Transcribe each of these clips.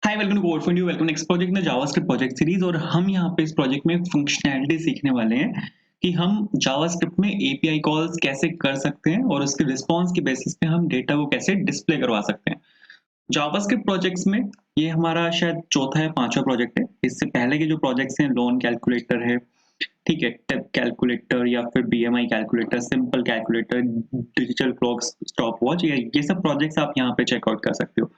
Hi welcome to code for you welcome next project में JavaScript project series. और हम यहाँ पे इस प्रोजेक्ट में फंक्शनैलिटी सीखने वाले हैं कि हम जावास्क्रिप्ट में एपीआई कॉल्स कैसे कर सकते हैं और उसके रिस्पांस के बेसिस पे हम डेटा को कैसे डिस्प्ले करवा सकते हैं जावास्क्रिप्ट प्रोजेक्ट्स में। ये हमारा शायद चौथा या पांचवा प्रोजेक्ट है। इससे पहले के जो प्रोजेक्ट्स हैं लोन कैलकुलेटर है, ठीक है, टेप कैलकुलेटर या फिर BMI calculator, simple calculator, digital clock, stop watch, ये सब प्रोजेक्ट्स आप यहाँ पे चेकआउट कर सकते हो।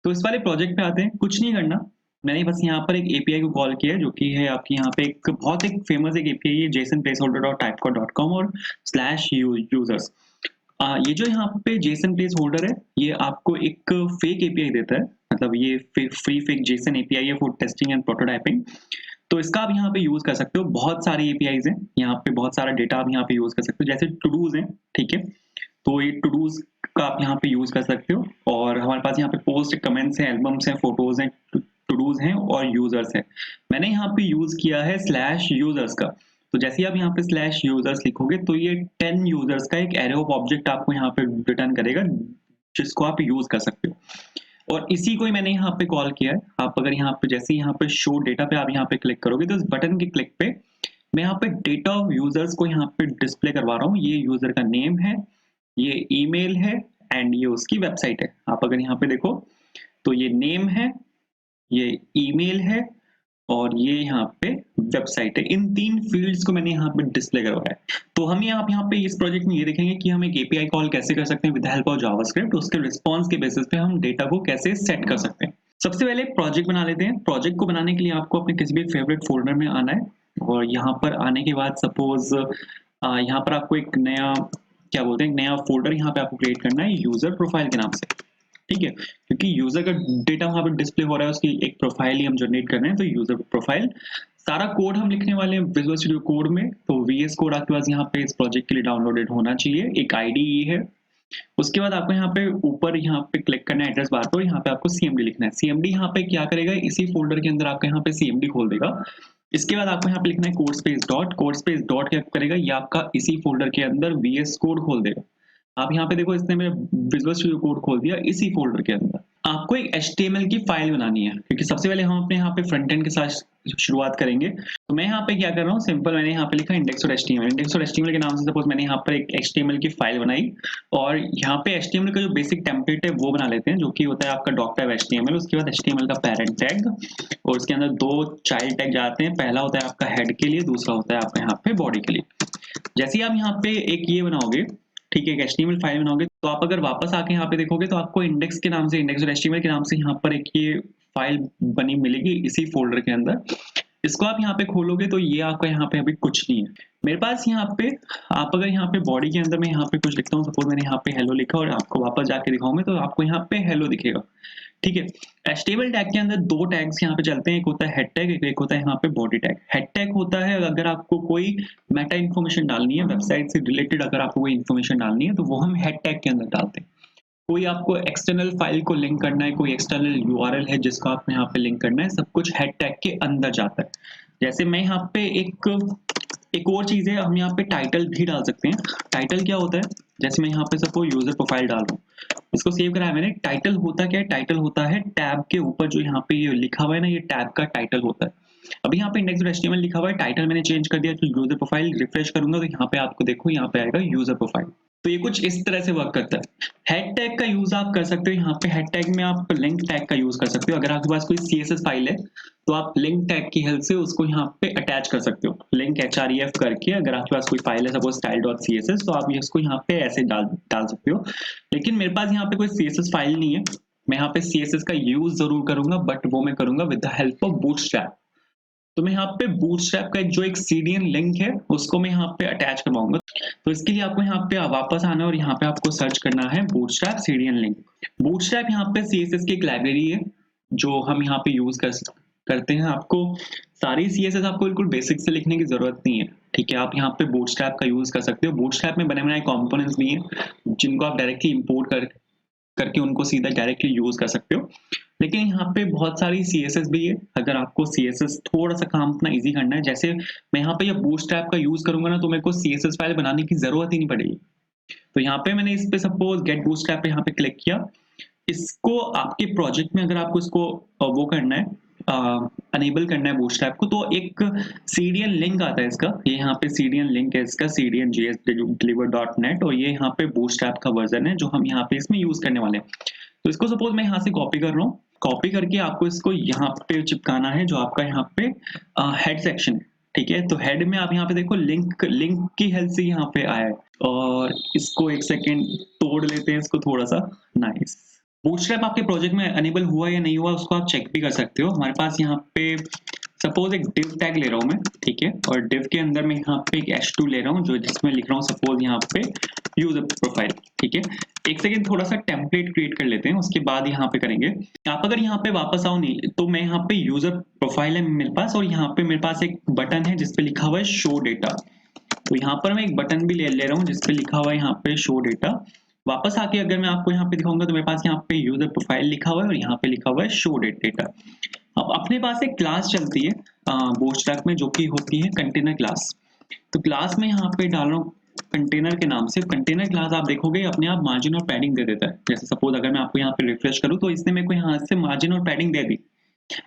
तो इस वाले प्रोजेक्ट पे आते हैं। कुछ नहीं करना, मैंने बस यहाँ पर एक एपीआई को कॉल किया है जो कि है आपकी यहाँ पे एक बहुत एक फेमस एक एपीआई है JSON placeholder dot typicode dot com और स्लैश यूजर्स। ये जो यहाँ पे जेसन प्लेस होल्डर है ये आपको एक फेक एपीआई देता है, मतलब ये फ्री फेक जेसन एपीआई है फॉर टेस्टिंग एंड प्रोटोटाइपिंग। तो इसका आप यहाँ पे यूज कर सकते हो। बहुत सारी एपीआईज हैं यहाँ पे, बहुत सारा डेटा आप यहाँ पे यूज कर सकते हो, जैसे टू डूज हैं, ठीक है। तो ये टू डूज का आप यहाँ पे यूज कर सकते हो। और हमारे पास यहाँ पे पोस्ट, कमेंट्स हैं, एल्बम्स हैं, फोटोज हैं, टू डूज हैं और यूजर्स हैं। मैंने यहाँ पे यूज किया है स्लैश यूजर्स का। तो जैसे ही आप यहाँ पे स्लैश यूजर्स लिखोगे तो ये 10 यूजर्स का एक एरे ऑफ ऑब्जेक्ट आपको यहाँ पे रिटर्न करेगा जिसको आप यूज कर सकते हो। और इसी को ही मैंने यहाँ पे कॉल किया है। आप अगर यहाँ पे जैसे यहाँ पे शो डेटा पे आप यहाँ पे क्लिक करोगे तो इस बटन के क्लिक पे मैं यहाँ पे डेटा ऑफ यूजर्स को यहाँ पे डिस्प्ले करवा रहा हूँ। ये यूजर का नेम है, ये ईमेल है एंड ये उसकी वेबसाइट है। आप अगर यहाँ पे देखो तो ये नेम है, ये ईमेल है और ये यहाँ पे वेबसाइट है। इन तीन फील्ड्स को मैंने यहाँ पे डिस्प्ले करवाया है। तो हम यहाँ पे इस प्रोजेक्ट में ये देखेंगे कि हम एक एपीआई कॉल कैसे कर सकते हैं विद हेल्प ऑफ जावास्क्रिप्ट। उसके रिस्पांस के बेसिस पे हम डेटा को कैसे सेट कर सकते हैं। सबसे पहले प्रोजेक्ट बना लेते हैं। प्रोजेक्ट को बनाने के लिए आपको अपने किसी भी फेवरेट फोल्डर में आना है और यहाँ पर आने के बाद सपोज यहाँ पर आपको एक नया क्या बोलते हैं, एक नया फोल्डर यहाँ पे आपको क्रिएट करना है यूजर प्रोफाइल के नाम से, ठीक है। क्योंकि यूजर का डेटा वहां पर डिस्प्ले हो रहा है, उसकी एक प्रोफाइल ही हम जनरेट कर रहे हैं, तो यूजर प्रोफाइल। सारा कोड हम लिखने वाले हैं विजुअल स्टूडियो कोड में। तो वीएस कोड आपके पास यहाँ पे इस प्रोजेक्ट के लिए डाउनलोडेड होना चाहिए। एक आईडीई है। उसके बाद आपको यहाँ पे ऊपर यहाँ पे क्लिक करना है एड्रेस बार पर, यहाँ पे आपको सीएमडी लिखना है। सीएमडी यहाँ पे क्या करेगा, इसी फोल्डर के अंदर आपका यहाँ पे सीएमडी खोल देगा। इसके बाद आपको यहाँ पे लिखना है कोड स्पेस डॉट क्या करेगा, ये आपका इसी फोल्डर के अंदर वीएस कोड खोल देगा। आप यहाँ पे देखो इसने मेरे विजुअल स्टूडियो कोड खोल दिया इसी फोल्डर के अंदर। आपको एक HTML की फाइल बनानी है क्योंकि सबसे पहले हम अपने यहाँ पे फ्रंट एंड के साथ शुरुआत करेंगे। तो मैं यहाँ पे क्या कर रहा हूँ, सिंपल मैंने यहाँ पे लिखा index.html के नाम से सपोज मैंने यहाँ पर एक HTML की फाइल बनाई। और यहाँ पे HTML का जो बेसिक टेम्पलेट है वो बना लेते हैं जो कि होता है आपका डॉक्टर HTML। उसके बाद HTML का पेरेंट टैग और उसके अंदर दो चाइल्ड टैग जाते हैं। पहला होता है आपका हेड के लिए, दूसरा होता है आपका यहाँ पे बॉडी के लिए। जैसे ही आप यहाँ पे एक ये बनाओगे, ठीक है, एक HTML फाइल बनाओगे, तो आप अगर वापस आके यहाँ पे देखोगे तो आपको इंडेक्स के नाम से, index.html के नाम से यहाँ पर एक ये फाइल बनी मिलेगी इसी फोल्डर के अंदर। इसको आप यहाँ पे खोलोगे तो ये आपका यहाँ पे अभी कुछ नहीं है मेरे पास। यहाँ पे आप अगर यहाँ पे बॉडी के अंदर मैं यहाँ पे कुछ लिखता हूँ, सपोज मैंने यहाँ पे हेलो लिखा और आपको वापस जाके दिखाऊंगा तो आपको यहाँ पे हेलो दिखेगा, ठीक है। HTML टैग के अंदर दो टैग्स यहाँ पे चलते हैं, एक होता है हेड टैग, एक होता है यहाँ पे बॉडी टैग। हेड टैग होता है अगर आपको कोई मेटा इन्फॉर्मेशन डालनी है, वेबसाइट से रिलेटेड अगर आपको कोई इन्फॉर्मेशन डालनी है तो वो हम हेड टैग के अंदर डालते हैं। कोई आपको एक्सटर्नल फाइल को लिंक करना है, कोई एक्सटर्नल यूआरएल है जिसको आप यहाँ पे लिंक करना है, सब कुछ हेड टैग के अंदर जाता है। जैसे मैं यहाँ पे एक और चीज है, हम यहाँ पे टाइटल भी डाल सकते हैं। टाइटल क्या होता है, जैसे मैं यहाँ पे सबको यूजर प्रोफाइल डाल रहा हूँ, इसको सेव करा है मैंने। टाइटल होता क्या है, टाइटल होता है टैब के ऊपर जो यहाँ पे ये लिखा हुआ है ना, ये टैब का टाइटल होता है। अभी यहाँ पे index.html लिखा हुआ है, टाइटल मैंने चेंज कर दिया तो यूजर प्रोफाइल रिफ्रेश करूंगा तो यहाँ पे आपको देखो यहाँ पे आएगा यूजर प्रोफाइल। तो ये कुछ इस तरह से वर्क करता है। हेड टैग का यूज आप कर सकते हो। यहाँ पे हेड टैग में आप लिंक टैग का यूज कर सकते हो। अगर आपके पास कोई CSS फाइल है तो आप लिंक टैग की हेल्प से उसको यहाँ पे अटैच कर सकते हो। लिंक href करके अगर आपके पास कोई फाइल है सपोज style.css तो आप इसको यहाँ पे ऐसे डाल सकते हो। लेकिन मेरे पास यहाँ पे कोई CSS फाइल नहीं है। मैं यहाँ पे CSS का यूज जरूर करूंगा बट वो मैं करूंगा with the help of bootstrap. तो मैं यहाँ पे बूटस्ट्रैप का जो एक CDN लिंक है उसको मैं यहाँ पे अटैच करवाऊंगा। तो इसके लिए आपको यहाँ पे वापस आना है और यहाँ पे आपको सर्च करना है बूटस्ट्रैप CDN लिंक। बूटस्ट्रैप यहाँ पे CSS की एक लाइब्रेरी है जो हम यहाँ पे यूज करते हैं। आपको सारी CSS आपको बिल्कुल बेसिक से लिखने की जरूरत नहीं है, ठीक है। आप यहाँ पे बूटस्ट्रैप का यूज कर सकते हो। बूटस्ट्रैप में बने बनाए कंपोनेंट्स भी हैं जिनको आप डायरेक्टली इंपोर्ट करके उनको सीधा डायरेक्टली यूज कर सकते हो। लेकिन यहाँ पे बहुत सारी CSS भी है। अगर आपको CSS थोड़ा सा काम अपना इजी करना है, जैसे मैं यहाँ पे ये बूटस्ट्रैप का यूज करूंगा ना तो मेरे को CSS फाइल बनाने की जरूरत ही नहीं पड़ेगी। तो यहाँ पे मैंने इस पे सपोज गेट बूटस्ट्रैप पे यहाँ पे क्लिक किया इसको आपके प्रोजेक्ट में अगर आपको इसको वो करना है, अनेबल करना है बूटस्ट्रैप को, तो एक सीडीएन लिंक आता है इसका, ये यहाँ पे सीडीएन लिंक है इसका, cdn.js-deliver.net, और ये यहाँ पे बूटस्ट्रैप का वर्जन है जो हम यहाँ पे इसमें यूज करने वाले हैं। तो इसको सपोज मैं यहाँ से कॉपी कर रहा हूँ, कॉपी करके आपको इसको यहाँ पे चिपकाना है जो आपका यहाँ पे हेड सेक्शन है, ठीक है। तो हेड में आप यहाँ पे देखो लिंक लिंक की हेल्प से यहाँ पे आया है, और इसको एक सेकेंड तोड़ लेते हैं इसको थोड़ा सा। नाइस। बूटस्ट्रैप आपके प्रोजेक्ट में अनेबल हुआ या नहीं हुआ उसको आप चेक भी कर सकते हो। हमारे पास यहाँ पे सपोज एक div टैग ले रहा हूँ मैं, ठीक है, और div के अंदर मैं यहाँ पे एक h2 ले रहा हूँ जो जिसमें लिख रहा हूँ सपोज यहाँ पे यूजर प्रोफाइल, ठीक है। एक सेकेंड थोड़ा सा टेम्पलेट क्रिएट कर लेते हैं, उसके बाद यहाँ पे करेंगे। आप अगर यहाँ पे वापस आओ नहीं तो मैं यहाँ पे यूजर प्रोफाइल है मेरे पास, और यहाँ पे मेरे पास एक बटन है जिसपे लिखा हुआ है शो डेटा। तो यहाँ पर मैं एक बटन भी ले रहा हूँ जिसपे लिखा हुआ है यहाँ पे शो डेटा। वापस आके अगर मैं आपको यहाँ पे दिखाऊंगा तो मेरे पास यहाँ पे यूजर प्रोफाइल लिखा हुआ है और यहाँ पे लिखा हुआ है शो डेटा। अब अपने पास एक क्लास चलती है बूटस्ट्रैप में जो कि होती है कंटेनर क्लास। तो क्लास में यहाँ पे डाल रहा हूँ कंटेनर के नाम से। कंटेनर क्लास आप देखोगे अपने आप मार्जिन और पैडिंग दे देता है। जैसे सपोज अगर मैं आपको यहाँ पे रिफ्रेश करूँ तो इसने मेरे को यहाँ से मार्जिन और पैडिंग दे दी।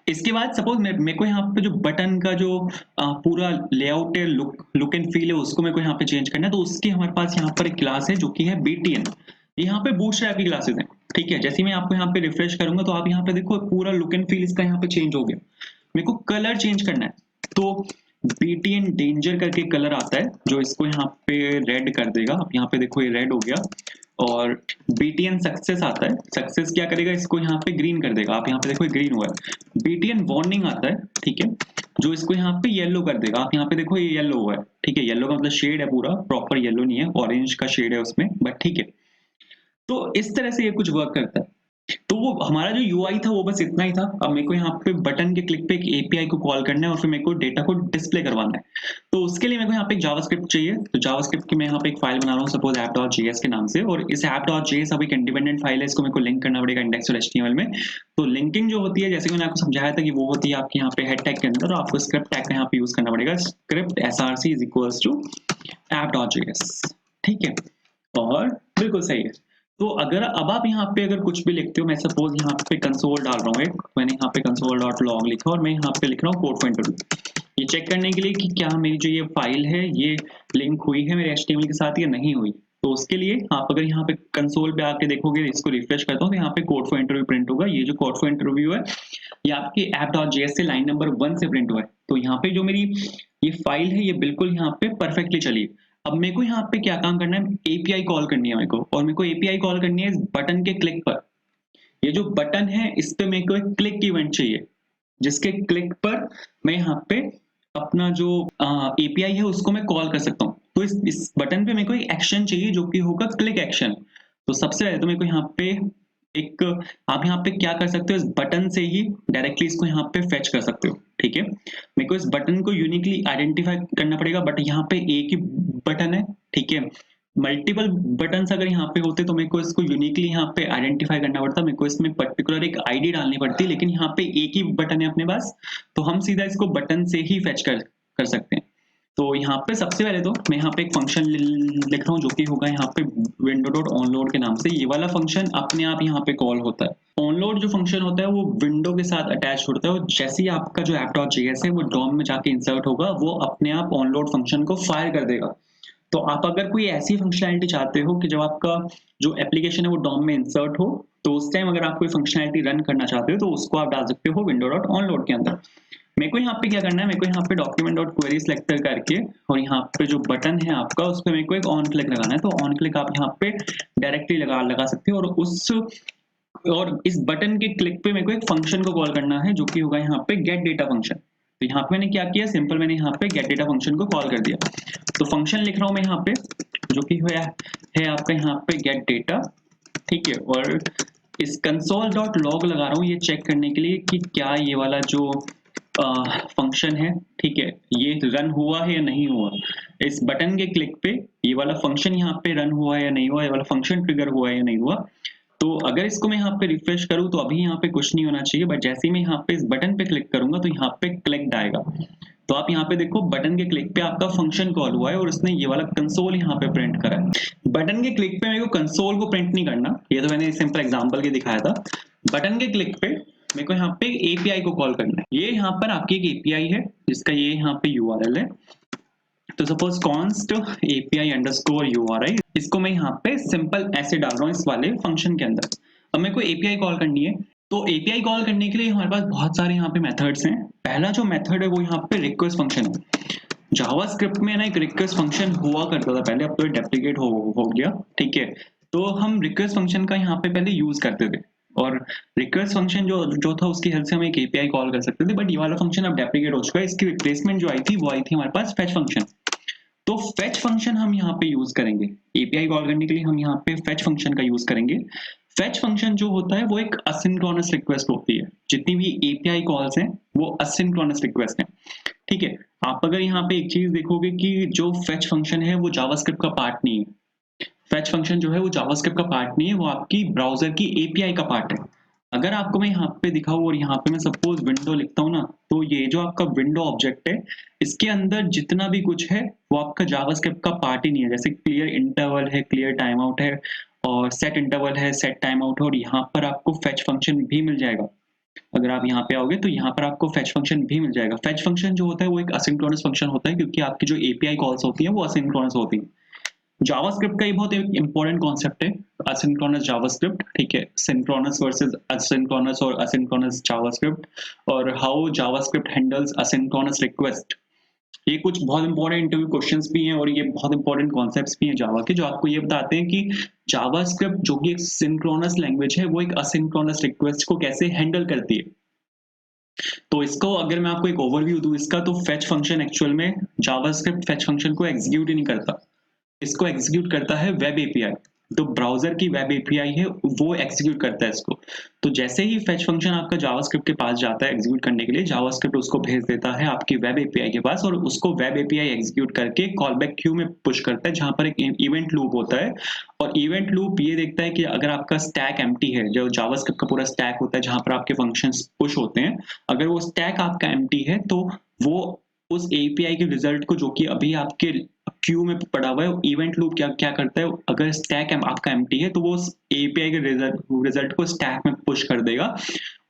इसके बाद सपोज मेरे को यहाँ पे जो बटन का जो पूरा लेआउट है, लुक एंड फील है, उसको मेरे को यहाँ पे चेंज करना है। तो उसकी हमारे पास यहाँ पर एक क्लास है जो कि है BTN। यहाँ पे बूटस्ट्रैप की क्लासेस हैं, ठीक है। जैसे मैं आपको यहाँ पे रिफ्रेश करूंगा तो आप यहाँ पे देखो पूरा लुक एंड फील इसका यहाँ पे चेंज हो गया। मेरे को कलर चेंज करना है तो BTN डेंजर करके कलर आता है जो इसको यहाँ पे रेड कर देगा। आप यहाँ पे देखो ये रेड हो गया। और BTN सक्सेस आता है, सक्सेस क्या करेगा, इसको यहाँ पे ग्रीन कर देगा। आप यहाँ पे देखो ग्रीन हुआ है। BTN वार्निंग आता है, ठीक है, जो इसको यहाँ पे येलो कर देगा। आप यहाँ पे देखो ये येलो हुआ है, ठीक है। येलो का मतलब शेड है, पूरा प्रॉपर येलो नहीं है, ऑरेंज का शेड है उसमें, बट ठीक है। तो इस तरह से ये कुछ वर्क करता है। तो वो हमारा जो यूआई था वो बस इतना ही था। अब मेरे को यहाँ पे बटन के क्लिक पे एक एपीआई को कॉल करना है और फिर मेरे को डेटा को डिस्प्ले करवाना है। तो उसके लिए मेरे को यहाँ पे एक जावास्क्रिप्ट चाहिए। तो जावास्क्रिप्ट की मैं यहाँ पे एक फाइल बना रहा हूँ सपोज app.js के नाम से, और इस app.js अब एक इंडिपेंडेंट फाइल है, इसको मेरे को लिंक करना पड़ेगा इंडेक्स और एचटीएमएल में। तो लिंकिंग जो होती है जैसे मैंने आपको समझाया था कि वो होती है आपके यहाँ पे हेड टैग के अंदर, और आपको स्क्रिप्ट टैग का यहाँ पे यूज करना पड़ेगा, script src is equals to app.js, ठीक है। और बिल्कुल सही है। तो अगर अब आप यहाँ पे अगर कुछ भी लिखते हो, मैं सपोज यहाँ पे कंसोल डाल रहा हूँ, एक मैंने यहाँ पे console.log लिखा और मैं यहाँ पे लिख रहा हूँ कोड फॉर इंटरव्यू, ये चेक करने के लिए कि क्या मेरी जो ये फाइल है ये लिंक हुई है मेरे HTML के साथ या नहीं हुई। तो उसके लिए आप अगर यहाँ पे कंसोल पे आके देखोगे, इसको रिफ्रेश करता हूँ तो यहाँ पे कोड फॉर इंटरव्यू प्रिंट होगा। ये जो कोड फॉर इंटरव्यू है ये आपके app.js से लाइन नंबर 1 से प्रिंट हुआ है। तो यहाँ पे जो मेरी ये फाइल है ये बिल्कुल यहाँ पे परफेक्टली चली है। अब मेरे को यहाँ पे क्या काम करना है, एपीआई कॉल करनी है मेरे को, और मेरे को एपीआई कॉल करनी है इस बटन के क्लिक पर। ये जो बटन है इस पे मेरे को एक क्लिक इवेंट चाहिए, जिसके क्लिक पर मैं यहाँ पे अपना जो एपीआई है उसको मैं कॉल कर सकता हूँ। तो इस बटन पे मेरे को एक एक्शन चाहिए जो कि होगा क्लिक एक्शन। तो सबसे पहले तो मेरे को यहाँ पे एक, आप यहाँ पे क्या कर सकते हो, इस बटन से ही डायरेक्टली इसको यहाँ पे फेच कर सकते हो, ठीक है। मेरे को इस बटन को यूनिकली आइडेंटिफाई करना पड़ेगा, बट यहाँ पे एक ही बटन है, ठीक है। मल्टीपल बटन्स अगर यहाँ पे होते तो मेरे को इसको यूनिकली यहाँ पे आइडेंटिफाई करना पड़ता, मेरे को इसमें पर्टिकुलर एक आईडी डालनी पड़ती, लेकिन यहाँ पे एक ही बटन है अपने पास, तो हम सीधा इसको बटन से ही फेच कर सकते हैं। तो यहाँ पे सबसे पहले तो मैं यहाँ पे एक फंक्शन लिख रहा हूँ जो कि होगा यहाँ पे window.onload के नाम से। ये वाला फंक्शन अपने आप यहाँ पे कॉल होता है। onload जो फंक्शन होता है वो विंडो के साथ अटैच होता है, और जैसे ही आपका जो app.js है वो डॉम में जाके इंसर्ट होगा, वो अपने आप onload फंक्शन को फायर कर देगा। तो आप अगर कोई ऐसी फंक्शनैलिटी चाहते हो कि जब आपका जो एप्लीकेशन है वो डॉम में इंसर्ट हो, तो उस टाइम अगर आप कोई फंक्शनैलिटी रन करना चाहते हो तो उसको आप डाल सकते हो window.onload के अंदर। मेरे को यहाँ पे क्या करना है, मेरे को यहाँ पे document.query सेलेक्टर करके और यहाँ पे जो बटन है आपका उस पर मेरे को एक ऑन क्लिक लगाना है। तो ऑन क्लिक आप यहाँ पे डायरेक्टली लगा सकते हो, और इस बटन के क्लिक पे मेरे को एक फंक्शन को कॉल करना है जो कि होगा यहाँ पे गेट डेटा फंक्शन। तो यहाँ पे मैंने क्या किया, सिंपल मैंने यहाँ पे गेट डेटा फंक्शन को कॉल कर दिया। तो फंक्शन लिख रहा हूँ मैं यहाँ पे जो कि है आपका यहाँ पे गेट डेटा, ठीक है। और इस console.log लगा रहा हूँ ये चेक करने के लिए कि क्या ये वाला जो फंक्शन है, ठीक है, ये रन हुआ है या नहीं हुआ। इस बटन के क्लिक पे ये वाला फंक्शन यहाँ पे रन हुआ है या नहीं हुआ, ये वाला फंक्शन ट्रिगर हुआ है या नहीं हुआ। तो अगर इसको मैं यहाँ पे रिफ्रेश करूँ तो अभी यहाँ पे कुछ नहीं होना चाहिए, बट जैसे ही मैं यहाँ पे इस बटन पे क्लिक करूंगा तो यहाँ पे क्लिक आएगा। तो आप यहाँ पे देखो बटन के क्लिक पे आपका फंक्शन कॉल हुआ है और उसने ये वाला कंसोल यहाँ पे प्रिंट करा है। बटन के क्लिक पे मेरे को कंसोल को प्रिंट नहीं करना, ये तो मैंने सिंपल एग्जांपल के दिखाया था। बटन के क्लिक पे मेरे को यहाँ पे एपीआई को कॉल करना है। ये यहाँ पर आपकी एक एपीआई है जिसका ये यहाँ पे यूआरएल है। तो suppose const API underscore URI, इसको मैं यहाँ पे सिंपल ऐसे डाल रहा हूँ इस वाले फंक्शन के अंदर। अब मेरे को एपीआई कॉल करनी है, तो एपीआई कॉल करने के लिए हमारे पास बहुत सारे यहाँ पे मेथड्स हैं। पहला जो मेथड है वो यहाँ पे रिक्वेस्ट फंक्शन है। जावास्क्रिप्ट में ना एक रिक्वेस्ट फंक्शन हुआ करता था पहले, अब तो डेप्लीकेट हो गया, ठीक है। तो हम रिक्वेस्ट फंक्शन का यहाँ पे पहले यूज करते थे और रिक्वेस्ट फंक्शन जो जो था उसकी हेल्प से हम एक एपीआई कॉल कर सकते थे, बट ये वाला फंक्शन अब डेप्लीकेट हो चुका है। इसकी रिप्लेसमेंट जो आई थी वो आई थी हमारे पास फेच फंक्शन। तो फेच फंक्शन हम यहाँ पे यूज करेंगे एपीआई कॉल करने के लिए, हम यहाँ पे फेच फंक्शन का यूज करेंगे। फेच फंक्शन जो होता है वो एक असिंक्रोनस रिक्वेस्ट होती है। जितनी भी एपीआई कॉल्स हैं वो असिंक्रोनस रिक्वेस्ट हैं, ठीक है। आप अगर यहाँ पे एक चीज देखोगे कि जो फेच फंक्शन है वो जावास्क्रिप्ट का पार्ट नहीं है। फेच फंक्शन जो है वो जावास्क्रिप्ट का पार्ट नहीं है, वो आपकी ब्राउजर की एपीआई का पार्ट है। अगर आपको मैं यहाँ पे दिखाऊं और यहाँ पे मैं सपोज विंडो लिखता हूँ ना, तो ये जो आपका विंडो ऑब्जेक्ट है इसके अंदर जितना भी कुछ है वो आपका जावास्क्रिप्ट का पार्ट ही नहीं है। जैसे क्लियर इंटरवल है, क्लियर टाइम आउट है और सेट इंटरवल है, सेट टाइम आउट है, और यहाँ पर आपको फेच फंक्शन भी मिल जाएगा। अगर आप यहाँ पे आओगे तो यहाँ पर आपको फेच फंक्शन भी मिल जाएगा। फेच फंक्शन जो होता है वो एक असिंक्रोनस फंक्शन होता है क्योंकि आपकी जो एपीआई कॉल्स होती है वो असिंक्रोनस होती है। जावास्क्रिप्ट का ये बहुत इंपॉर्टेंट कॉन्सेप्ट है, असिंक्रोनस जावास्क्रिप्ट, ठीक है। सिंक्रोनस वर्सेस असिंक्रोनस और असिंक्रोनस जावास्क्रिप्ट, और how JavaScript handles asynchronous request. ये कुछ बहुत इंपॉर्टेंट इंटरव्यू क्वेश्चंस भी हैं और ये बहुत इंपॉर्टेंट कॉन्सेप्ट्स भी हैं जावा के, जो आपको ये बताते हैं कि जावास्क्रिप्ट जो कि एक सिंक्रोनस लैंग्वेज है वो एक असिंक्रोनस रिक्वेस्ट को कैसे हैंडल करती है। तो इसको अगर मैं आपको एक ओवरव्यू दूं इसका, तो फेच फंक्शन एक्चुअल में जावास्क्रिप्ट फेच फंक्शन को एग्जीक्यूट ही नहीं करता, इसको एग्जीक्यूट करता है वेब एपीआई। तो ब्राउजर की वेब एपीआई है वो एग्जीक्यूट करता है इसको। तो जैसे ही फेच फंक्शन आपका जावास्क्रिप्ट के पास जाता है एग्जीक्यूट करने के लिए, जावास्क्रिप्ट उसको भेज देता है आपकी वेब एपीआई के पास, और उसको वेब एपीआई एग्जीक्यूट करके कॉलबैक क्यू में पुश करता है जहां पर एक इवेंट लूप होता है। और इवेंट लूप ये देखता है कि अगर आपका स्टैक एम्प्टी है, जो जावास्क्रिप्ट का पूरा स्टैक होता है जहां पर आपके फंक्शंस पुश होते हैं, अगर वो स्टैक आपका एम्प्टी है तो वो उस एपीआई के रिजल्ट को जो कि अभी आपके क्यू में पड़ा हुआ है, इवेंट लूप क्या क्या करता है, अगर स्टैक आपका एम्प्टी है तो वो एपीआई के रिजल्ट को स्टैक में पुश कर देगा।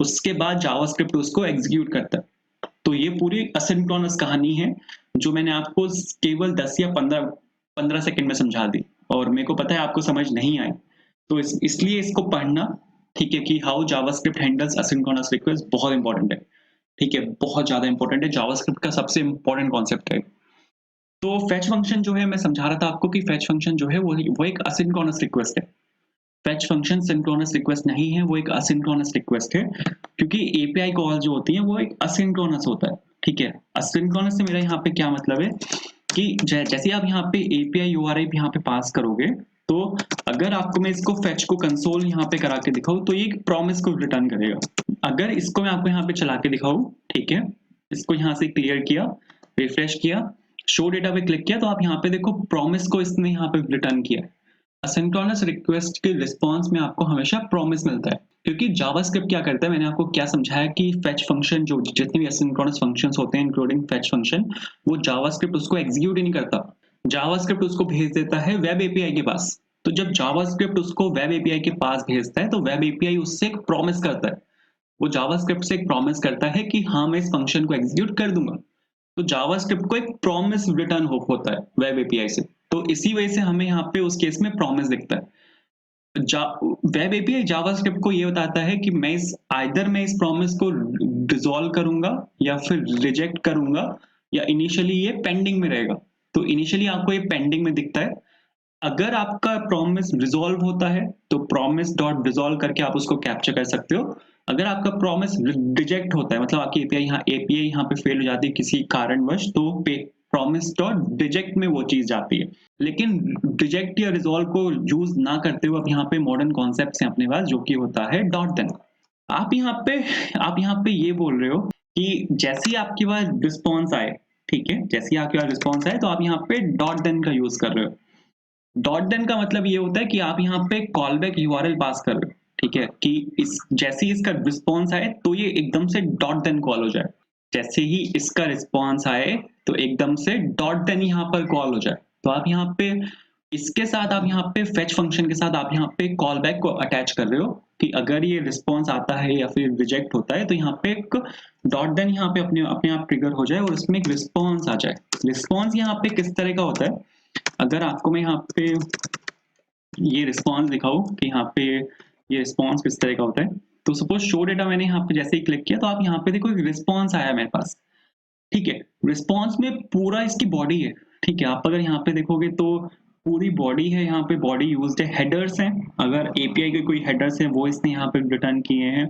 उसके बाद जावास्क्रिप्ट उसको एग्जीक्यूट करता है। तो ये पूरी असिंक्रोनस कहानी है जो मैंने आपको केवल 10 या 15 सेकंड में समझा दी, और मेरे को पता है आपको समझ नहीं आई। तो इसलिए इसको पढ़ना, ठीक है, कि how JavaScript handles asynchronous request बहुत इंपॉर्टेंट है, ठीक है, बहुत ज्यादा इंपॉर्टेंट है, जावास्क्रिप्ट का सबसे इंपॉर्टेंट कॉन्सेप्ट है। तो फेच फंक्शन जो है, मैं समझा रहा था आपको कि फेच फंक्शन जो है वो एक असिंक्रोनस रिक्वेस्ट है। फेच फंक्शन सिंक्रोनस रिक्वेस्ट नहीं है, वो एक असिंक्रोनस रिक्वेस्ट है, क्योंकि एपीआई कॉल जो होती है वो एक असिंक्रोनस होता है, ठीक है। असिंक्रोनस से मेरा यहाँ पे क्या मतलब है कि जैसे आप यहाँ पे एपीआई यूआरआई यहाँ पे पास करोगे, तो अगर आपको मैं इसको फेच को कंसोल यहाँ पे करा के दिखाऊं तो ये एक प्रॉमिस को रिटर्न करेगा। अगर इसको मैं आपको यहाँ पे चला के दिखाऊं, ठीक है, इसको यहाँ से क्लियर किया, रिफ्रेश किया, शो डेटा पे क्लिक किया, तो आप यहाँ पे देखो प्रॉमिस को इसने यहाँ पे रिटर्न किया है। असिंक्रोनस रिक्वेस्ट के रिस्पांस में आपको हमेशा प्रॉमिस मिलता है, क्योंकि जावास्क्रिप्ट क्या करता है, मैंने आपको क्या समझाया कि फेच फंक्शन जो जितने भी असिंक्रोनस फंक्शंस होते हैं इंक्लूडिंग फेच फंक्शन, वो जावास्क्रिप्ट उसको एग्जीक्यूट ही नहीं करता, जावास्क्रिप्ट उसको भेज देता है वेब एपीआई के पास। तो जब जावास्क्रिप्ट उसको वेब एपीआई के पास भेजता है तो वेब एपीआई उससे एक प्रॉमिस करता है, वो जावास्क्रिप्ट से एक प्रॉमिस करता है कि हाँ मैं इस फंक्शन को एग्जीक्यूट कर दूंगा। तो जावास्क्रिप्ट को एक प्रॉमिस रिटर्न होता है वेब एपीआई से, तो इसी वजह से हमें यहाँ पे उस केस में प्रॉमिस दिखता है। वेब एपीआई जावास्क्रिप्ट को ये बताता है कि मैं इस प्रॉमिस को डिसॉल्व करूंगा या फिर रिजेक्ट करूंगा, या इनिशियली ये पेंडिंग में रहेगा। तो इनिशियली आपको ये पेंडिंग में दिखता है। अगर आपका प्रॉमिस रिजॉल्व होता है तो प्रॉमिस डॉट रिजॉल्व करके आप उसको कैप्चर कर सकते हो। अगर आपका प्रॉमिस रिजेक्ट होता है, मतलब आपकी एपीआई यहाँ पे फेल हो जाती है किसी कारणवश, तो प्रॉमिस डॉट रिजेक्ट में वो चीज जाती है। लेकिन रिजेक्ट या रिजॉल्व को यूज ना करते हुए अब यहाँ पे मॉडर्न कॉन्सेप्ट हैं अपने पास, जो कि होता है डॉट देन। आप यहाँ पे आप यहाँ पे ये बोल रहे हो कि जैसे ही आपके पास रिस्पॉन्स आए, ठीक है, जैसे ही आपके पास रिस्पॉन्स आए तो आप यहाँ पे डॉट देन का यूज कर रहे हो। डॉट देन का मतलब ये होता है कि आप यहाँ पे कॉल बैक यूआरएल पास कर रहे हो, ठीक है, कि इस जैसे ही इसका रिस्पॉन्स आए तो ये एकदम से डॉट देन कॉल हो जाए। जैसे ही इसका रिस्पॉन्स आए तो एकदम से डॉट देन यहाँ पर कॉल हो जाए। तो आप यहाँ पे इसके साथ आप यहाँ पे फेच फंक्शन के साथ आप यहाँ पे कॉल बैक को अटैच कर रहे हो कि अगर ये रिस्पॉन्स आता है या फिर रिजेक्ट होता है तो यहाँ पे एक डॉट देन यहाँ पे अपने अपने आप ट्रिगर हो जाए और उसमें एक रिस्पॉन्स आ जाए। रिस्पॉन्स यहाँ पे किस तरह का होता है, अगर आपको मैं यहाँ पे ये रिस्पॉन्स दिखाऊं कि यहाँ पे ये रिस्पॉन्स किस तरह का होता है, तो सपोज शो डेटा मैंने यहाँ पे जैसे ही क्लिक किया तो आप यहाँ पे देखो एक रिस्पॉन्स आया मेरे पास। ठीक है, रिस्पॉन्स में पूरा इसकी बॉडी है। ठीक है, आप अगर यहाँ पे देखोगे तो पूरी बॉडी है, यहाँ पे बॉडी यूज्ड है, हेडर्स हैं, अगर एपीआई के कोई हेडर्स हैं वो इसने यहाँ पे रिटर्न किए हैं।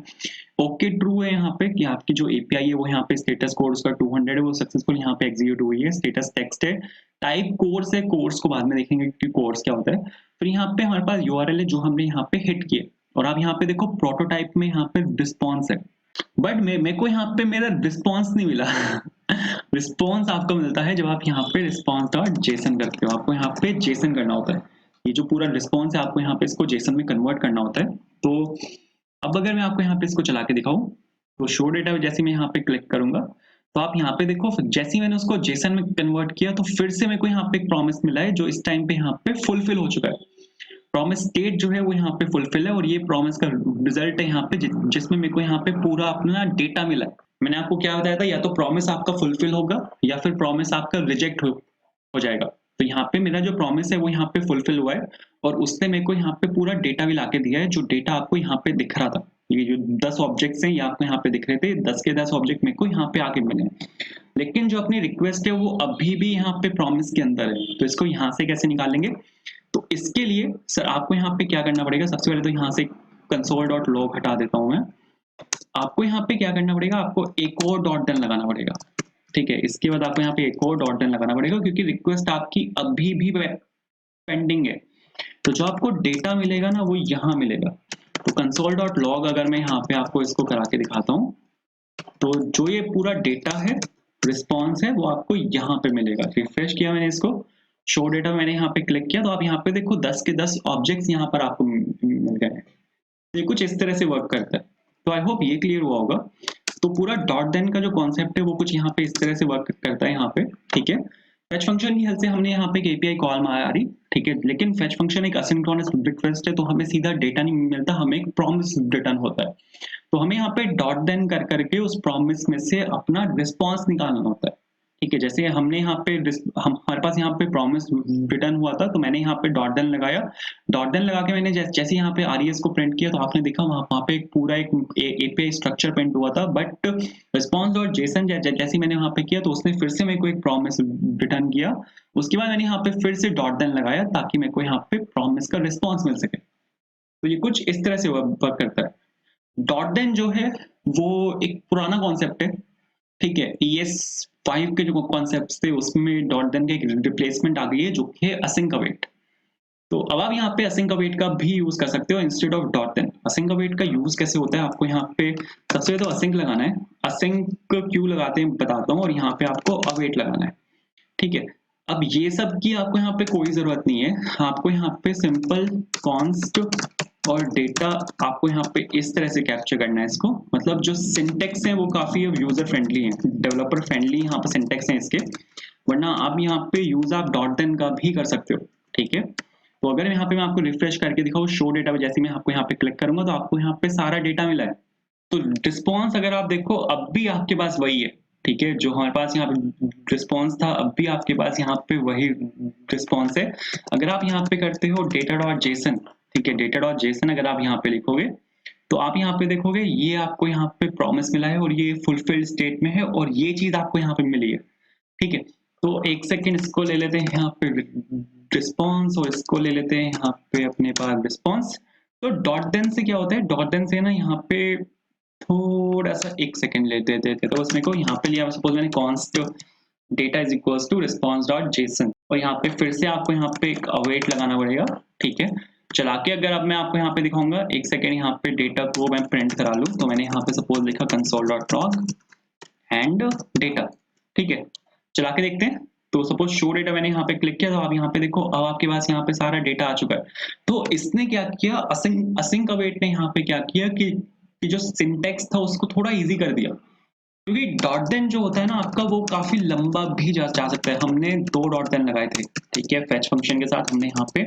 ओके ट्रू है यहाँ पे कि आपकी जो एपीआई है वो यहाँ पे स्टेटस कोड उसका 200 है, वो सक्सेसफुल यहाँ पे एग्जीक्यूट हुई है। स्टेटस टेक्स्ट है, टाइप कोर्स है, कोर्स को बाद में देखेंगे कि कोर्स क्या होता है। फिर यहाँ पे हमारे पास यूआरएल है जो हमने यहाँ पे हिट किए, और आप यहाँ पे देखो प्रोटोटाइप में यहाँ पे रिस्पॉन्स है, बट मेरे को यहाँ पे मेरा रिस्पॉन्स नहीं मिला। रिस्पॉन्स आपको मिलता है जब आप यहाँ पे रिस्पॉन्स डॉट जेसन करते हो, आपको यहाँ पे जेसन करना होता है। ये जो पूरा रिस्पॉन्स है आपको यहाँ पे इसको जेसन में कन्वर्ट करना होता है। तो अब अगर मैं आपको यहाँ पे इसको चला के दिखाऊं तो शो डेटा जैसे मैं यहाँ पे क्लिक करूंगा तो आप यहाँ पे देखो जैसे ही मैंने उसको जेसन में कन्वर्ट किया तो फिर से मेरे को यहाँ पे एक प्रॉमिस मिला है जो इस टाइम पे यहाँ पे फुलफिल हो चुका है। प्रॉमिस स्टेट जो है वो यहाँ पे फुलफिल है और ये प्रॉमिस का रिजल्ट है यहाँ पे जिसमें मेरे को यहाँ पे पूरा अपना डेटा मिला है। मैंने आपको क्या बताया था, या तो प्रॉमिस आपका फुलफिल होगा या फिर प्रॉमिस आपका रिजेक्ट हो जाएगा। तो यहाँ पे मेरा जो प्रॉमिस है वो यहाँ पे फुलफिल हुआ है और उसने मेरे को यहाँ पे पूरा डेटा भी लाके दिया है, जो डेटा आपको यहाँ पे दिख रहा था। ये जो 10 ऑब्जेक्ट्स हैं ये आपको यहाँ पे दिख रहे थे, 10 के 10 ऑब्जेक्ट मेरे को यहाँ पे आके मिले। लेकिन जो अपनी रिक्वेस्ट है वो अभी भी यहाँ पे प्रॉमिस के अंदर है, तो इसको यहाँ से कैसे निकालेंगे? तो इसके लिए सर आपको यहाँ पे क्या करना पड़ेगा, सबसे पहले तो यहाँ से console.log हटा देता हूँ मैं। आपको यहाँ पे क्या करना पड़ेगा, आपको एक और डॉट देन लगाना पड़ेगा। ठीक है, इसके बाद आपको यहाँ पे एक और डॉट देन लगाना पड़ेगा क्योंकि रिक्वेस्ट आपकी अभी भी पेंडिंग है। तो जो आपको डेटा मिलेगा ना वो यहाँ मिलेगा। तो console.log अगर मैं यहाँ पे आपको इसको करा के दिखाता हूँ तो जो ये पूरा डेटा है, रिस्पॉन्स है, वो आपको यहाँ पे मिलेगा। रिफ्रेश किया मैंने इसको, शो डेटा मैंने यहाँ पे क्लिक किया तो आप यहाँ पे देखो 10 के 10 ऑब्जेक्ट्स यहाँ पर आपको मिल गए हैं। ये कुछ इस तरह से वर्क करता है। तो आई होप ये क्लियर हुआ होगा। तो पूरा डॉट देन का जो कॉन्सेप्ट है वो कुछ यहाँ पे इस तरह से वर्क करता है यहाँ पे। ठीक है, फेच फंक्शन की हेल्प से हमने यहाँ पे एक एपीआई कॉल मारी। ठीक है, लेकिन फेच फंक्शन एक असिंक्रोनस रिक्वेस्ट है तो हमें सीधा डेटा नहीं मिलता, हमें एक प्रॉमिस रिटर्न होता है। तो हमें यहाँ पे डॉट देन कर करके उस प्रॉमिस में से अपना रिस्पॉन्स निकालना होता है। ठीक है, जैसे हमने यहाँ पे हमारे पास यहाँ पे प्रॉमिस रिटर्न हुआ था तो मैंने यहाँ पे डॉट देन लगाया। डॉट देन लगा के मैंने जैसे यहाँ पे आरईएस को प्रिंट किया तो आपने देखा वहाँ पे एक पूरा एक एपीआई स्ट्रक्चर प्रिंट हुआ था, बट रिस्पॉन्स और जेसन जैसे मैंने वहाँ पे किया तो उसने फिर से मेरे को एक प्रॉमिस रिटर्न किया। उसके बाद मैंने यहाँ पे फिर से डॉट देन लगाया ताकि मेरे को यहाँ पे प्रॉमिस का रिस्पॉन्स मिल सके। तो ये कुछ इस तरह से वर्क करता है। डॉट देन जो है वो एक पुराना कॉन्सेप्ट है। ठीक है, ES5 के जो कॉन्सेप्ट थे उसमें डॉट देन के एक रिप्लेसमेंट आ गई है जो कि है असिंक अवेट। तो अब आप यहाँ पे असिंक अवेट का भी यूज कर सकते हो instead of dot then. Async await का यूज कैसे होता है, आपको यहाँ पे सबसे पहले तो असिंक लगाना है। असिंक क्यों लगाते हैं बताता हूँ, और यहाँ पे आपको अवेट लगाना है। ठीक है, अब ये सब की आपको यहाँ पे कोई जरूरत नहीं है, आपको यहाँ पे सिंपल कॉन्स्ट और डेटा आपको यहाँ पे इस तरह से कैप्चर करना है इसको। मतलब जो सिंटेक्स है वो काफी यूजर फ्रेंडली है, डेवलपर फ्रेंडली यहाँ पे सिंटेक्स है इसके, वरना आप यहाँ पे यूज आप डॉट देन का भी कर सकते हो। ठीक है, तो अगर यहाँ पे मैं आपको रिफ्रेश करके दिखाऊँ शो डेटा पे, जैसे मैं आपको यहाँ पे क्लिक करूंगा तो आपको यहाँ पे सारा डेटा मिला है। तो रिस्पॉन्स अगर आप देखो अब भी आपके पास वही है। ठीक है, जो हमारे पास यहाँ पे रिस्पॉन्स था अब भी आपके पास यहाँ पे वही रिस्पॉन्स है। अगर आप यहाँ पे करते हो डेटा डॉट जेसन, ठीक है, डेटा डॉट जेसन अगर आप यहाँ पे लिखोगे तो आप यहाँ पे देखोगे ये आपको यहाँ पे प्रॉमिस मिला है और ये फुलफिल्ड स्टेट में है और ये चीज आपको यहाँ पे मिली है। ठीक है, तो एक सेकेंड इसको ले लेते हैं यहाँ पे रिस्पॉन्स और इसको ले लेते हैं यहाँ पे अपने पास रिस्पॉन्स। तो डॉट देन से क्या होता है, डॉट देन से ना यहाँ पे थोड़ा सा एक सेकेंड ले देते थे, तो उसमें को यहाँ पे लिया सपोज मैंने const data is equals to response dot JSON, और यहाँ पे फिर से आपको यहाँ पे एक अवेट लगाना पड़ेगा। ठीक है, चला के अगर अब मैं आपको यहाँ पे दिखाऊंगा, एक सेकेंड यहाँ पे डेटा को मैं प्रिंट करा लूँ, तो मैंने यहाँ पे सपोज लिखा console.log एंड डेटा। ठीक है, चला के देखते हैं। तो सपोज शो डेटा मैंने यहाँ पे क्लिक किया तो आप यहाँ पे देखो अब आपके पास यहाँ पे सारा डेटा आ चुका है। तो इसने क्या किया, असिंक अवेट ने यहाँ पे क्या किया कि जो सिंटेक्स था उसको थोड़ा इजी कर दिया। क्योंकि डॉट देन जो होता है ना आपका, वो काफी लंबा भी जा सकता है। हमने 2 डॉट देन लगाए थे, ठीक है, फेच फंक्शन के साथ हमने यहाँ पे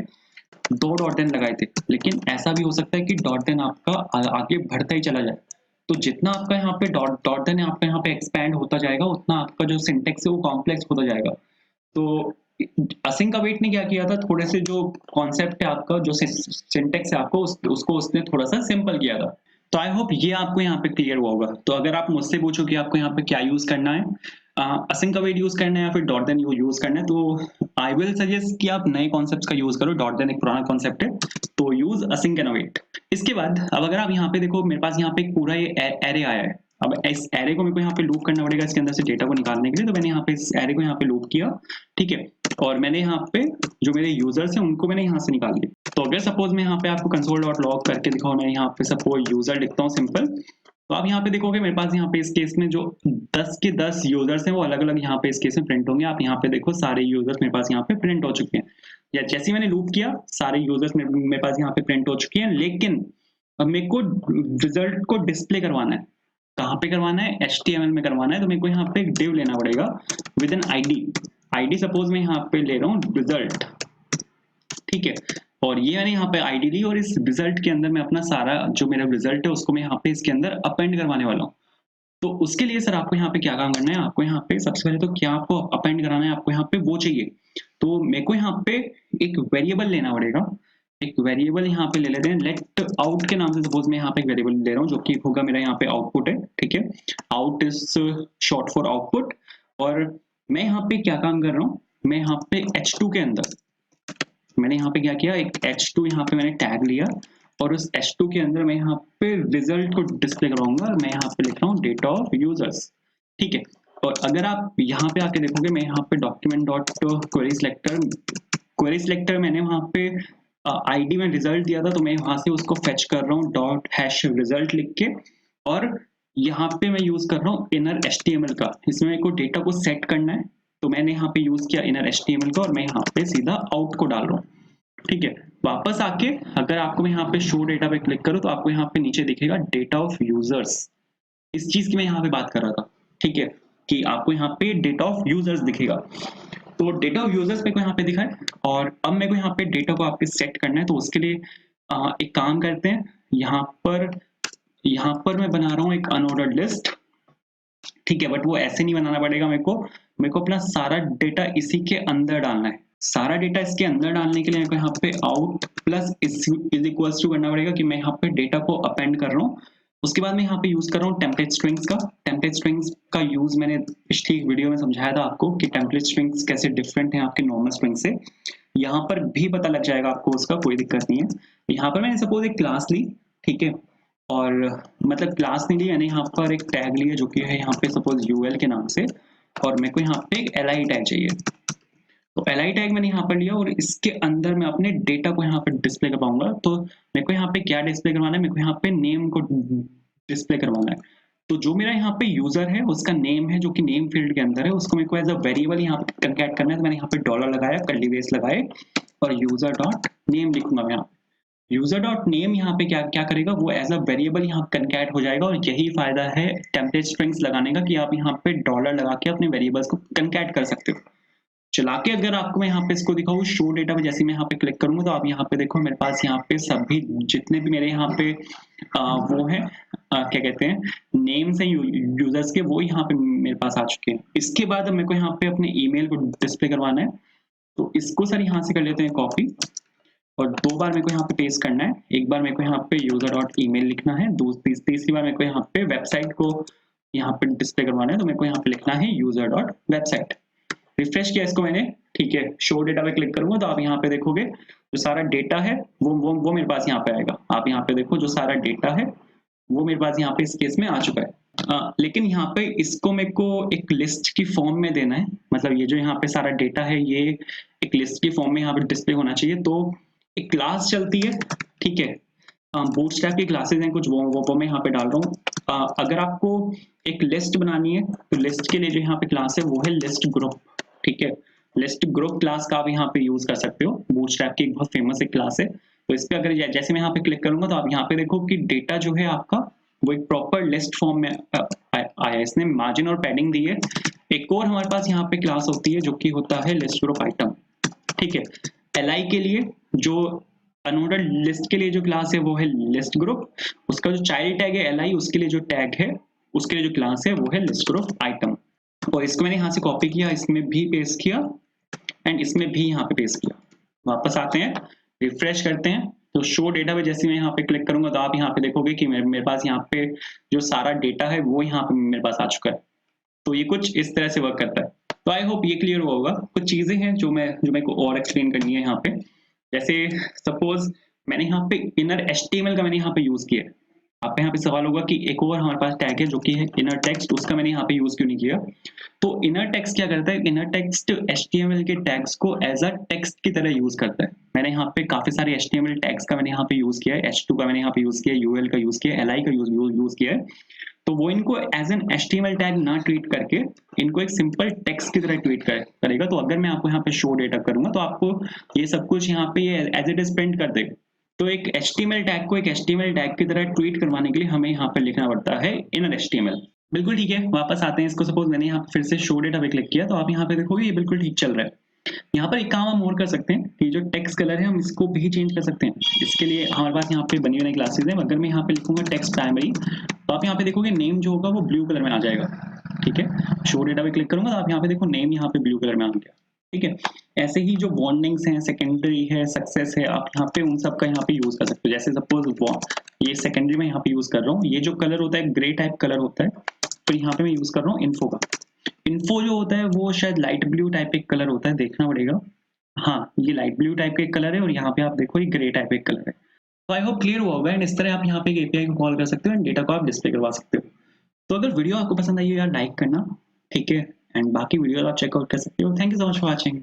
2 डॉट देन लगाए थे, लेकिन ऐसा भी हो सकता है कि डॉट देन आपका आगे बढ़ता ही चला जाए। तो जितना आपका यहाँ पे डॉट डॉट देन आपका यहाँ पे एक्सपैंड होता जाएगा, उतना आपका जो सिंटेक्स है वो कॉम्प्लेक्स होता जाएगा। तो असिंक अवेट ने क्या किया था, थोड़े से जो कॉन्सेप्ट है आपका, जो सिंटेक्स है आपको उसको उसने थोड़ा सा सिंपल किया था। तो आई होप ये आपको यहाँ पे क्लियर हुआ होगा। तो अगर आप मुझसे पूछो कि आपको यहाँ पे क्या यूज करना है, असिंक अवेट यूज करना है या फिर डॉट देन यूज करना है, तो आई विल सजेस्ट कि आप नए कॉन्सेप्ट्स का यूज करो। डॉट देन एक पुराना कॉन्सेप्ट है, तो यूज असिंक एंड अवेट। इसके बाद अब अगर आप यहाँ पे देखो, मेरे पास यहाँ पे एक पूरा ये एरे आया है। अब इस एरे को मेरे को यहाँ पे लूप करना पड़ेगा इसके अंदर से डेटा को निकालने के लिए। तो मैंने यहाँ पे इस एरे को यहाँ पे लूप किया, ठीक है, और मैंने यहाँ पे जो मेरे यूजर्स हैं उनको मैंने यहाँ से निकाल दिया। तो अगर सपोज मैं यहाँ पे आपको कंसोल डॉट लॉग करके दिखाऊं, मैं यहाँ पे सपोज यूजर लिखता हूँ सिंपल, तो आप यहाँ पे देखोगे मेरे पास यहाँ पे इस केस में जो 10 के 10 यूजर्स हैं वो अलग अलग यहाँ पे इस केस में प्रिंट होंगे। आप यहाँ पे देखो सारे यूजर्स मेरे पास यहाँ पे प्रिंट हो चुके हैं, या जैसे मैंने लूप किया सारे यूजर्स मेरे पास यहाँ पे प्रिंट हो चुके हैं। लेकिन अब मेरे को रिजल्ट को डिस्प्ले करवाना है। कहाँ पे करवाना है? HTML में करवाना है। तो मेरे को यहाँ पे एक div लेना पड़ेगा विद एन आईडी सपोज मैं यहाँ पे ले रहा हूँ रिजल्ट, ठीक है, और ये मैंने यहाँ पे आईडी ली और इस रिजल्ट के अंदर मैं अपना सारा जो मेरा रिजल्ट है उसको मैं यहाँ पे इसके अंदर अपेंड करवाने वाला हूँ। तो उसके लिए सर आपको यहाँ पे क्या काम करना है, आपको यहाँ पे सबसे पहले तो क्या आपको अपेंड कराना है, आपको यहाँ पे वो चाहिए। तो मेरे को यहाँ पे एक वेरिएबल लेना पड़ेगा। एक वेरिएबल यहाँ पे ले लेते हैं, लेट आउट के नाम से सपोज मैं यहाँ पे एक वेरिएबल ले रहा हूँ जो कि होगा मेरा यहाँ पे आउटपुट है, ठीक है, out is short for output. और मैं यहाँ पे क्या काम कर रहा हूँ, मैं यहाँ पे h2 के अंदर मैंने यहाँ पे क्या किया, एक h2 यहाँ पे मैंने टैग लिया और उस h2 के अंदर मैं यहाँ पे रिजल्ट को डिस्प्ले करवाऊंगा और मैं यहाँ पे लिख रहा हूँ डेटा ऑफ यूजर्स, ठीक है। और अगर आप यहाँ पे आके देखोगे, मैं यहाँ पे डॉक्यूमेंट डॉट क्वेरी सिलेक्टर मैंने वहाँ पे आईडी में रिजल्ट दिया था, तो मैं वहां से उसको फेच कर रहा हूँ डॉट हैश रिजल्ट लिख के। और यहाँ पे मैं यूज कर रहा हूँ इनर HTML का, इसमें मेरे को डेटा को सेट करना है। तो मैंने यहाँ पे यूज किया इनर HTML का और मैं यहाँ पे सीधा आउट को डाल रहा हूँ, ठीक है। वापस आके अगर आपको मैं यहाँ पे शो डेटा पे क्लिक करूँ तो आपको यहाँ पे नीचे दिखेगा डेटा ऑफ यूजर्स। इस चीज की मैं यहाँ पे बात कर रहा था, ठीक है, कि आपको यहाँ पे डेटा ऑफ यूजर्स दिखेगा। तो डेटा ऑफ यूजर्स मेरे को यहाँ पे दिखा है और अब मेरे को यहाँ पे डेटा को आपके सेट करना है। तो उसके लिए एक काम करते हैं, यहाँ पर मैं बना रहा हूँ एक अनऑर्डर्ड लिस्ट, ठीक है, बट वो ऐसे नहीं बनाना पड़ेगा। मेरे को अपना सारा डेटा इसी के अंदर डालना है। सारा डेटा इसके अंदर डालने के लिए मेरे को यहाँ पे out plus is equals to करना पड़ेगा कि मैं यहाँ पे डेटा को अपेंड कर रहा हूँ। उसके बाद मैं यहाँ पे यूज कर रहा हूँ टेम्पलेट स्ट्रिंग्स का। टेम्पलेट स्ट्रिंग्स का यूज मैंने पिछली वीडियो में समझाया था आपको कि टेम्पलेट स्ट्रिंग्स कैसे डिफरेंट है आपके नॉर्मल स्ट्रिंग से। यहाँ पर भी पता लग जाएगा आपको, उसका कोई दिक्कत नहीं है। यहाँ पर मैंने सपोज एक क्लास ली, ठीक है, और मतलब क्लास नहीं ली, मैंने यहाँ पर एक टैग लिया जो कि है यहाँ पे सपोज यूएल के नाम से, और मेरे को यहाँ पे एक li टैग चाहिए। तो li टैग मैंने यहाँ पर लिया और इसके अंदर मैं अपने डेटा को यहाँ पे डिस्प्ले करवाऊंगा। तो मेरे को यहाँ पे क्या डिस्प्ले करवाना है, मेरे को यहाँ पे नेम को डिस्प्ले करवाना है। तो जो मेरा यहाँ पे यूजर है उसका नेम है जो कि नेम फील्ड के अंदर है, उसको मेरे को एज अ वेरिएबल यहाँ पे कंकैट करना है। तो मैंने यहाँ पे डॉलर लगाया, कर्ली ब्रेस लगाए और यूजर डॉट नेम लिखूंगा मैं यहाँ। यूजर डॉट नेम यहाँ पे क्या क्या करेगा, वो एज अ वेरिएबल यहाँ कंकैट हो जाएगा। और यही फायदा है टेम्पलेट स्ट्रिंग्स लगाने का कि आप यहाँ पे डॉलर लगा के अपने वेरिएबल्स को कंकैट कर सकते हो। चला के अगर आपको मैं यहाँ पे इसको दिखाऊँ शो डेटा पे, जैसे मैं यहाँ पे क्लिक करूंगा तो आप यहाँ पे देखो मेरे पास यहाँ पे सभी जितने भी मेरे यहाँ पे वो है क्या कहते हैं नेम्स है यूजर्स के, वो यहाँ पे मेरे पास आ चुके हैं। इसके बाद मेरे को यहाँ पे अपने ईमेल को डिस्प्ले करवाना है। तो इसको सर यहाँ से कर लेते हैं कॉपी और 2 बार मेरे को यहाँ पे पेस्ट करना है। एक बार मेरे को यहाँ पे यूजर डॉट ईमेल लिखना है, तीसरी बार मेरे को यहाँ पे वेबसाइट को यहाँ पे डिस्प्ले करवाना है। तो मेरे को यहाँ पे लिखना है यूजर डॉट वेबसाइट। रिफ्रेश किया इसको मैंने, ठीक है, शो डेटा पे क्लिक करूंगा तो आप यहाँ पे देखोगे जो सारा डेटा है वो मेरे पास यहाँ पे आएगा। आप यहाँ पे देखो जो सारा डेटा है वो मेरे पास यहाँ पे इस केस में आ चुका है। लेकिन यहाँ पे इसको मेरे को एक लिस्ट की फॉर्म में देना है, मतलब ये जो यहाँ पे सारा डेटा है ये एक लिस्ट की फॉर्म में यहाँ पे डिस्प्ले होना चाहिए। तो एक क्लास चलती है, ठीक है, बूटस्ट्रैप की क्लासेस हैं कुछ, वो मैं यहाँ पे डाल रहा हूँ। अगर आपको एक लिस्ट बनानी है तो लिस्ट के लिए जो यहाँ पे क्लास है वो है लिस्ट ग्रुप, ठीक है। लिस्ट ग्रुप क्लास का आप यहाँ पे यूज कर सकते हो, बूटस्ट्रैप की एक बहुत फेमस एक क्लास है। तो इस पे अगर जैसे मैं यहाँ पे क्लिक करूंगा तो आप यहाँ पे देखो कि डेटा जो है आपका वो एक प्रॉपर लिस्ट फॉर्म में आया, इसने मार्जिन और पैडिंग दी है। एक और हमारे पास यहाँ पे क्लास होती है जो कि होता है लिस्ट ग्रुप आइटम, ठीक है। एल के लिए जो अनऑर्डर्ड लिस्ट के लिए जो क्लास है वो है लिस्ट ग्रुप, उसका जो चाइल्ड टैग है एल उसके लिए जो टैग है, उसके लिए जो क्लास है वो है लिस्ट ग्रुप आइटम। और इसको मैंने यहाँ से कॉपी किया, इसमें भी पेस्ट किया एंड इसमें भी यहाँ पे पेस्ट किया। वापस आते हैं, रिफ्रेश करते हैं, तो शो डेटा पे जैसे मैं यहाँ पे क्लिक करूंगा तो आप यहाँ पे देखोगे कि मेरे पास यहाँ पे जो सारा डेटा है वो यहाँ पे मेरे पास आ चुका है। तो ये कुछ इस तरह से वर्क करता है। तो आई होप ये क्लियर हुआ होगा। कुछ चीजें हैं जो मेरे को और एक्सप्लेन करनी है यहाँ पे। जैसे सपोज मैंने यहाँ पे इनर HTML का मैंने यहाँ पे यूज किया है। आप यहाँ पे सवाल होगा कि एक और हमारे पास टैग है जो कि है इनर टेक्स्ट, उसका मैंने यहाँ पे यूज क्यों नहीं किया। तो इनर टेक्स्ट क्या करता है, इनर टेक्स्ट HTML के टैग्स को एज अ टेक्स्ट की तरह यूज करता है। मैंने यहाँ पे काफी सारे HTML टैग्स का मैंने यहाँ पे यूज किया है, H2 का मैंने यहाँ पे यूज किया है, UL का यूज किया है, LI का यूज किया है। तो वो इनको एज एन HTML टैग ना ट्रीट करके इनको एक सिंपल टेक्स्ट की तरह ट्रीट करेगा। तो अगर मैं आपको यहाँ पे शो डेटा करूंगा तो आपको ये सब कुछ यहाँ पे एज इट इज प्रिंट कर देगा। तो एक HTML टैग को एक HTML टैग की तरह ट्रीट करवाने के लिए हमें यहाँ पर लिखना पड़ता है इनर HTML। बिल्कुल ठीक है, वापस आते हैं इसको। सपोज मैंने यहाँ पे फिर से शो डेटा पे क्लिक किया तो आप यहाँ पे देखोगे ये बिल्कुल ठीक चल रहा है। यहाँ पर एक काम हम और कर सकते हैं कि जो टेक्स्ट कलर है हम इसको भी चेंज कर सकते हैं। इसके लिए हमारे पास यहाँ पे बनी हुई क्लासेस है। अगर मैं यहाँ पे लिखूंगा टेक्स्ट प्राइमरी तो आप यहाँ पे देखोगे नेम जो होगा वो ब्लू कलर में आ जाएगा, ठीक है। शो डेटा पे क्लिक करूंगा तो आप यहाँ पे देखो नेम यहाँ पे ब्लू कलर में आ गया, ठीक है। ऐसे ही जो बॉन्डिंग्स हैं, सेकेंडरी है, सक्सेस है, आप यहाँ पे उन सब का यहाँ पे यूज कर सकते हो। जैसे सपोज ये सेकेंडरी में यहाँ पे यूज कर रहा हूँ, ये जो कलर होता है ग्रे टाइप कलर होता है, तो यहाँ पे मैं यूज कर रहा हूँ इन्फो का। इन्फो जो होता है वो शायद लाइट ब्लू टाइप एक कलर होता है, देखना पड़ेगा। हाँ, ये लाइट ब्लू टाइप का एक कलर है और यहाँ पे आप देखो ये ग्रे टाइप एक कलर है। तो आई होप क्लियर हुआ होगा। एंड इस तरह आप यहाँ पे एक एपीआई को कॉल कर सकते हो एंड डेटा को आप डिस्प्ले करवा सकते हो। तो अगर वीडियो आपको पसंद आई हो यार लाइक करना, ठीक है। एंड बाकी वीडियो आप चेकआउट कर सकते हो। Thank you so much for watching.